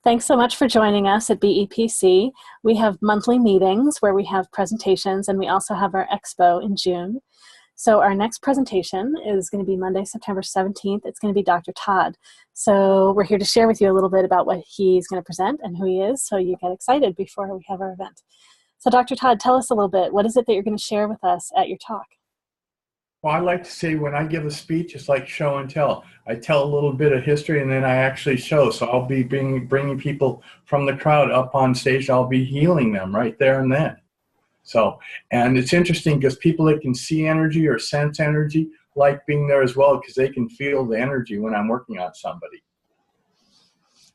Thanks so much for joining us at BEPC. We have monthly meetings where we have presentations, and we also have our expo in June. So our next presentation is going to be Monday, September 17th. It's going to be Dr. Todd. So we're here to share with you a little bit about what he's going to present and who he is, so you get excited before we have our event. So Dr. Todd, tell us a little bit. What is it that you're going to share with us at your talk? Well, I like to say when I give a speech, it's like show and tell. I tell a little bit of history and then I actually show. So I'll be bringing people from the crowd up on stage. I'll be healing them right there and then. So, and it's interesting because people that can see energy or sense energy like being there as well because they can feel the energy when I'm working on somebody.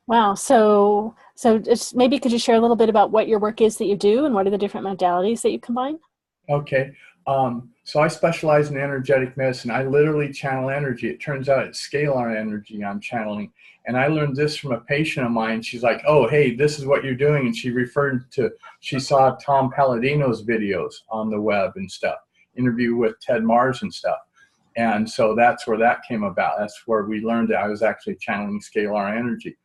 Wow. So just maybe could you share a little bit about what your work is that you do and what are the different modalities that you combine? Okay. So I specialize in energetic medicine. I literally channel energy. It turns out it's scalar energy I'm channeling. And I learned this from a patient of mine. She's like, oh, hey, this is what you're doing. And she saw Tom Palladino's videos on the web and stuff, interview with Ted Mars and stuff. And so that's where that came about. That's where we learned that I was actually channeling scalar energy.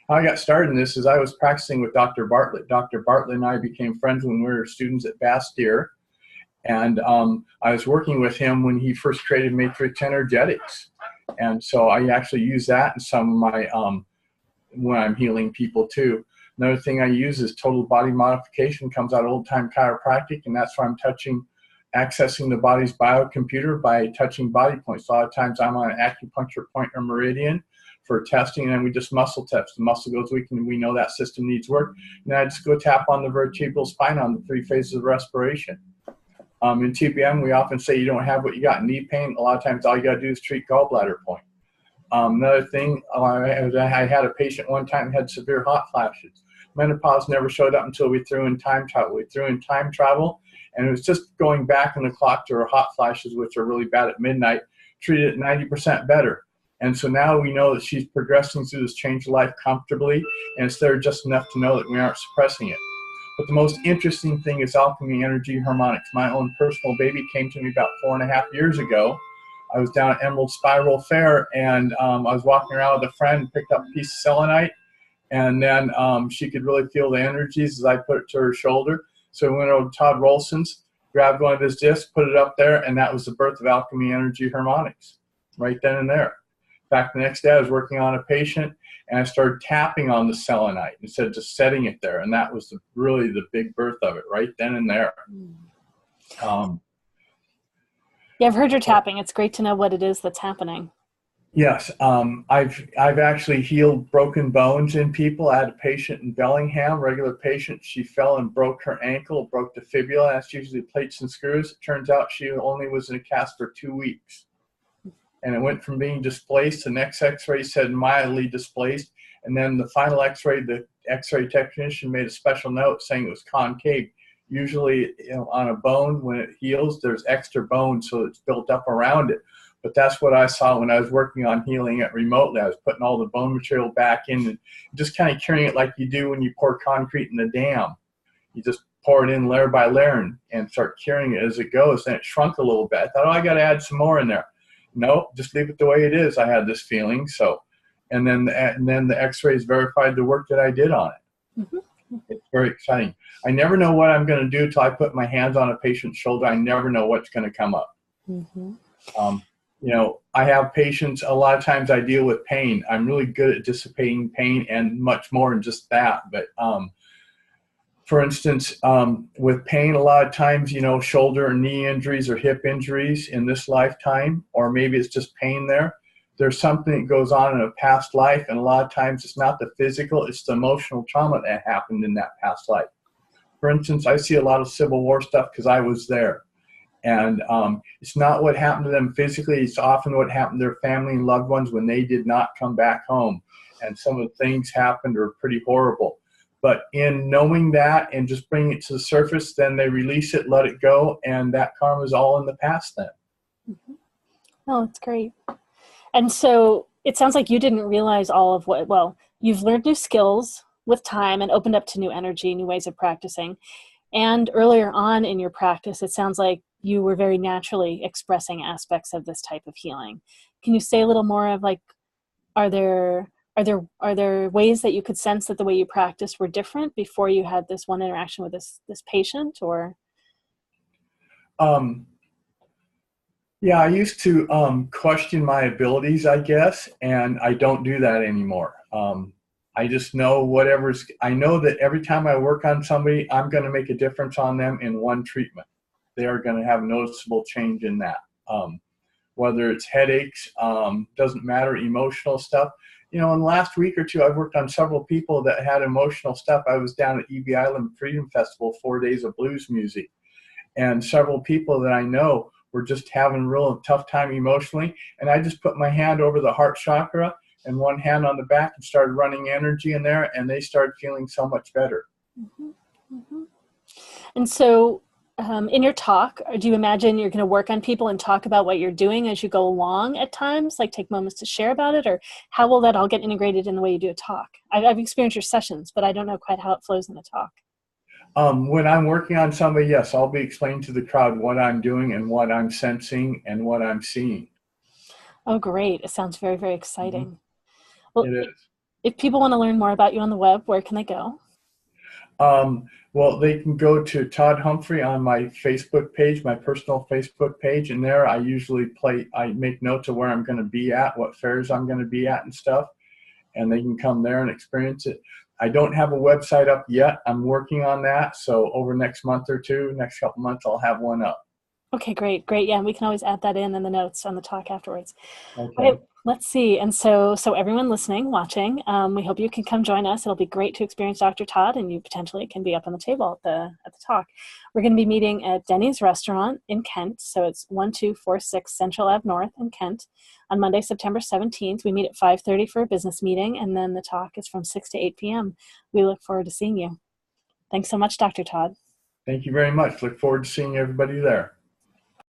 How I got started in this is I was practicing with Dr. Bartlett. Dr. Bartlett and I became friends when we were students at Bastyr. And I was working with him when he first created matrix energetics. And so I actually use that in some of my, when I'm healing people too. Another thing I use is total body modification, comes out of old time chiropractic, and that's where I'm accessing the body's biocomputer by touching body points. A lot of times I'm on an acupuncture point or meridian for testing, and then we just muscle test. The muscle goes weak and we know that system needs work. And then I just go tap on the vertebral spine on the 3 phases of respiration. In TBM, we often say you don't have what you got. Knee pain, a lot of times all you got to do is treat gallbladder point. Another thing, I had a patient one time who had severe hot flashes. Menopause never showed up until we threw in time travel. We threw in time travel, and it was just going back in the clock to her hot flashes, which are really bad at midnight, treated it 90% better. And so now we know that she's progressing through this change of life comfortably, and it's there just enough to know that we aren't suppressing it. But the most interesting thing is alchemy, energy, harmonics. My own personal baby came to me about 4.5 years ago. I was down at Emerald Spiral Fair, and I was walking around with a friend, picked up a piece of selenite, and then she could really feel the energies as I put it to her shoulder. So we went over to Todd Rolson's, grabbed one of his discs, put it up there, and that was the birth of alchemy, energy, harmonics, right then and there. In fact, the next day I was working on a patient, and I started tapping on the selenite instead of just setting it there. And that was really the big birth of it right then and there. Yeah, I've heard your tapping. It's great to know what it is that's happening. Yes. I've actually healed broken bones in people. I had a patient in Bellingham, regular patient. She fell and broke her ankle, broke the fibula. That's usually plates and screws. It turns out she only was in a cast for 2 weeks. And it went from being displaced, the next x-ray said mildly displaced, and then the final x-ray, the x-ray technician made a special note saying it was concave. Usually, on a bone, when it heals, there's extra bone, so it's built up around it. But that's what I saw when I was working on healing it remotely. I was putting all the bone material back in and just kind of curing it like you do when you pour concrete in the dam. You just pour it in layer by layer and start curing it as it goes. Then it shrunk a little bit. I thought, oh, I got to add some more in there. No, just leave it the way it is. I had this feeling. So, and then the x-rays verified the work that I did on it. Mm-hmm. It's very exciting. I never know what I'm going to do until I put my hands on a patient's shoulder. I never know what's going to come up. Mm-hmm. I have patients, a lot of times I deal with pain. I'm really good at dissipating pain and much more than just that. But for instance, with pain, a lot of times, shoulder or knee injuries or hip injuries in this lifetime, or maybe it's just pain there. There's something that goes on in a past life, and a lot of times it's not the physical, it's the emotional trauma that happened in that past life. For instance, I see a lot of Civil War stuff because I was there. And it's not what happened to them physically, it's often what happened to their family and loved ones when they did not come back home. And some of the things happened are pretty horrible. But in knowing that and just bringing it to the surface, then they release it, let it go, and that karma is all in the past then. Mm-hmm. Oh, that's great. And so it sounds like you didn't realize all of you've learned new skills with time and opened up to new energy, new ways of practicing. And earlier on in your practice, it sounds like you were very naturally expressing aspects of this type of healing. Can you say a little more of are there Are there ways that you could sense that the way you practiced were different before you had this one interaction with this patient, or? Um, yeah, I used to question my abilities, I guess, and I don't do that anymore. I just know I know that every time I work on somebody, I'm going to make a difference on them in one treatment. They are going to have noticeable change in that. Whether it's headaches, doesn't matter, emotional stuff. In the last week or two, I've worked on several people that had emotional stuff. I was down at EB Island Freedom Festival, 4 days of blues music, and several people that I know were just having a real tough time emotionally. And I just put my hand over the heart chakra and one hand on the back and started running energy in there, and they started feeling so much better. Mm-hmm. Mm-hmm. And so in your talk, do you imagine you're going to work on people and talk about what you're doing as you go along at times, like take moments to share about it, or how will that all get integrated in the way you do a talk? I've experienced your sessions, but I don't know quite how it flows in the talk. When I'm working on somebody, yes, I'll be explaining to the crowd what I'm doing and what I'm sensing and what I'm seeing. Oh, great. It sounds very, very exciting. Mm-hmm. Well, It is. if people want to learn more about you on the web, where can they go? Well, they can go to Todd Humphrey on my Facebook page, my personal Facebook page, and there I usually I make notes of where I'm going to be at, what fairs I'm going to be at and stuff, and they can come there and experience it. I don't have a website up yet. I'm working on that, so over next month or two, next couple months, I'll have one up. Okay, great, great. Yeah, and we can always add that in the notes on the talk afterwards. Okay. Okay, let's see. And so everyone listening, watching, we hope you can come join us. It'll be great to experience Dr. Todd, and you potentially can be up on the table at the talk. We're going to be meeting at Denny's Restaurant in Kent. So it's 1246 Central Ave North in Kent on Monday, September 17th. We meet at 5:30 for a business meeting, and then the talk is from 6 to 8 p.m. We look forward to seeing you. Thanks so much, Dr. Todd. Thank you very much. Look forward to seeing everybody there.